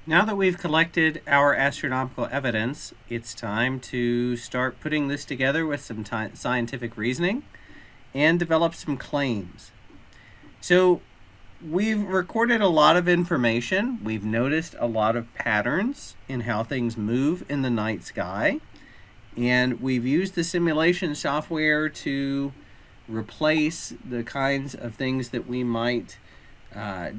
Now that we've collected our astronomical evidence, it's time to start putting this together with some scientific reasoning and develop some claims. So we've recorded a lot of information. We've noticed a lot of patterns in how things move in the night sky. And we've used the simulation software to replace the kinds of things that we might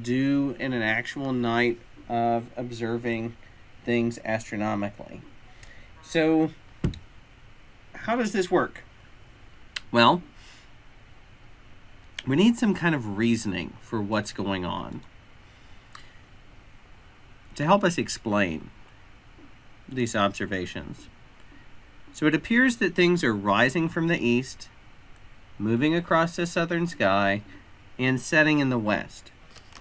do in an actual night of observing things astronomically. So how does this work? Well, we need some kind of reasoning for what's going on to help us explain these observations. So it appears that things are rising from the east, moving across the southern sky, and setting in the west.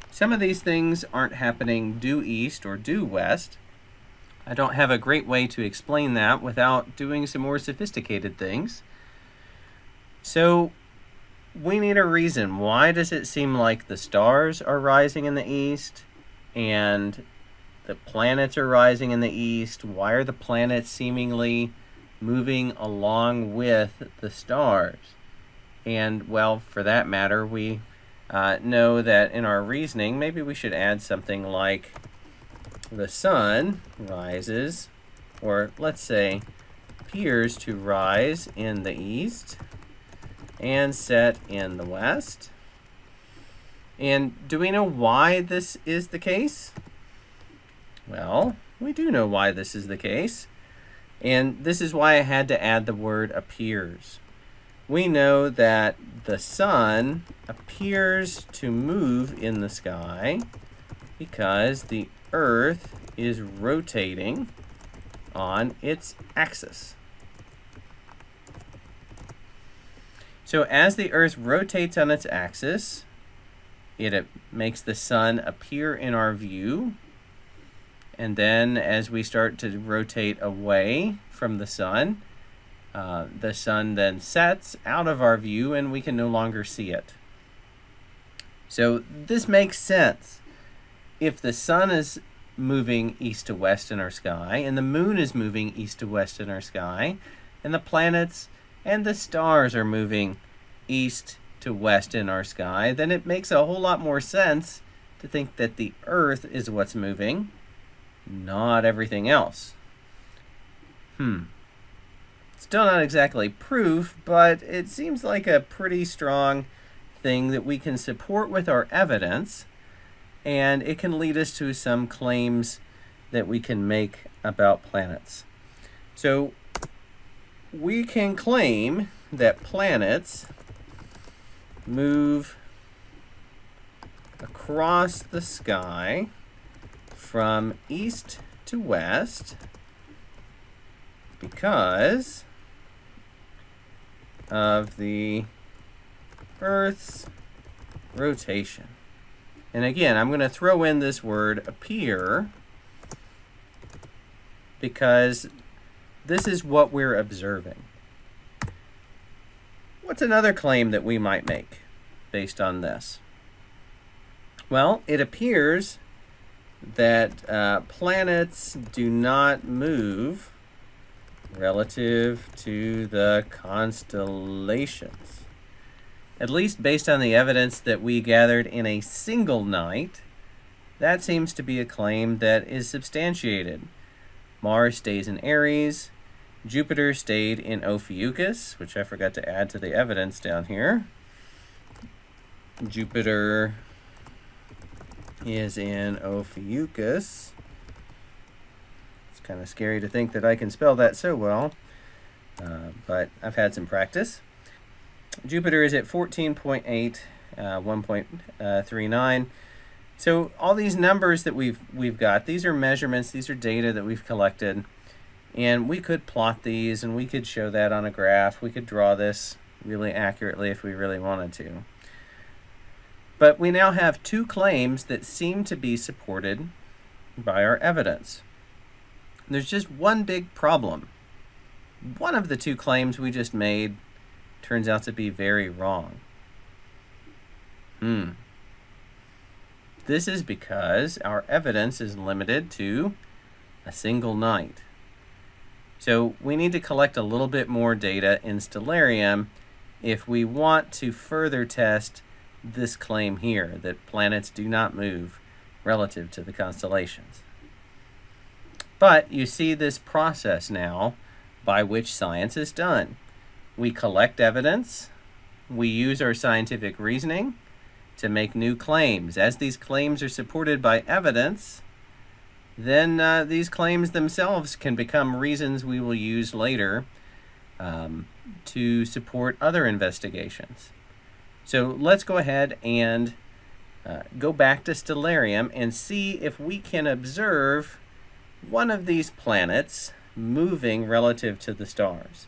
Some of these things aren't happening due east or due west. I don't have a great way to explain that without doing some more sophisticated things. So we need a reason. Why does it seem like the stars are rising in the east and the planets are rising in the east? Why are the planets seemingly moving along with the stars? And, well, for that matter, we know that in our reasoning, maybe we should add something like the sun rises, or let's say appears to rise in the east and set in the west. And do we know why this is the case? Well, we do know why this is the case. And this is why I had to add the word appears. We know that the sun appears to move in the sky because the Earth is rotating on its axis. So as the Earth rotates on its axis, it makes the sun appear in our view. And then as we start to rotate away from the sun then sets out of our view and we can no longer see it. So this makes sense. If the sun is moving east to west in our sky, and the moon is moving east to west in our sky, and the planets and the stars are moving east to west in our sky, then it makes a whole lot more sense to think that the Earth is what's moving, not everything else. Still not exactly proof, but it seems like a pretty strong thing that we can support with our evidence, and it can lead us to some claims that we can make about planets. So we can claim that planets move across the sky from east to west because of the Earth's rotation. And again, I'm going to throw in this word appear because this is what we're observing. What's another claim that we might make based on this? Well, it appears that planets do not move relative to the constellations. At least based on the evidence that we gathered in a single night, that seems to be a claim that is substantiated. Mars stays in Aries, Jupiter stayed in Ophiuchus, which I forgot to add to the evidence down here. Jupiter is in Ophiuchus. It's kind of scary to think that I can spell that so well, but I've had some practice. Jupiter is at 14.8, 1.39. So all these numbers that we've got, these are measurements, these are data that we've collected, and we could plot these and we could show that on a graph. We could draw this really accurately if we really wanted to. But we now have two claims that seem to be supported by our evidence. There's just one big problem. One of the two claims we just made turns out to be very wrong. This is because our evidence is limited to a single night. So we need to collect a little bit more data in Stellarium if we want to further test this claim here, that planets do not move relative to the constellations. But you see this process now by which science is done. We collect evidence, we use our scientific reasoning to make new claims. As these claims are supported by evidence, then these claims themselves can become reasons we will use later to support other investigations. So let's go ahead and go back to Stellarium and see if we can observe one of these planets moving relative to the stars.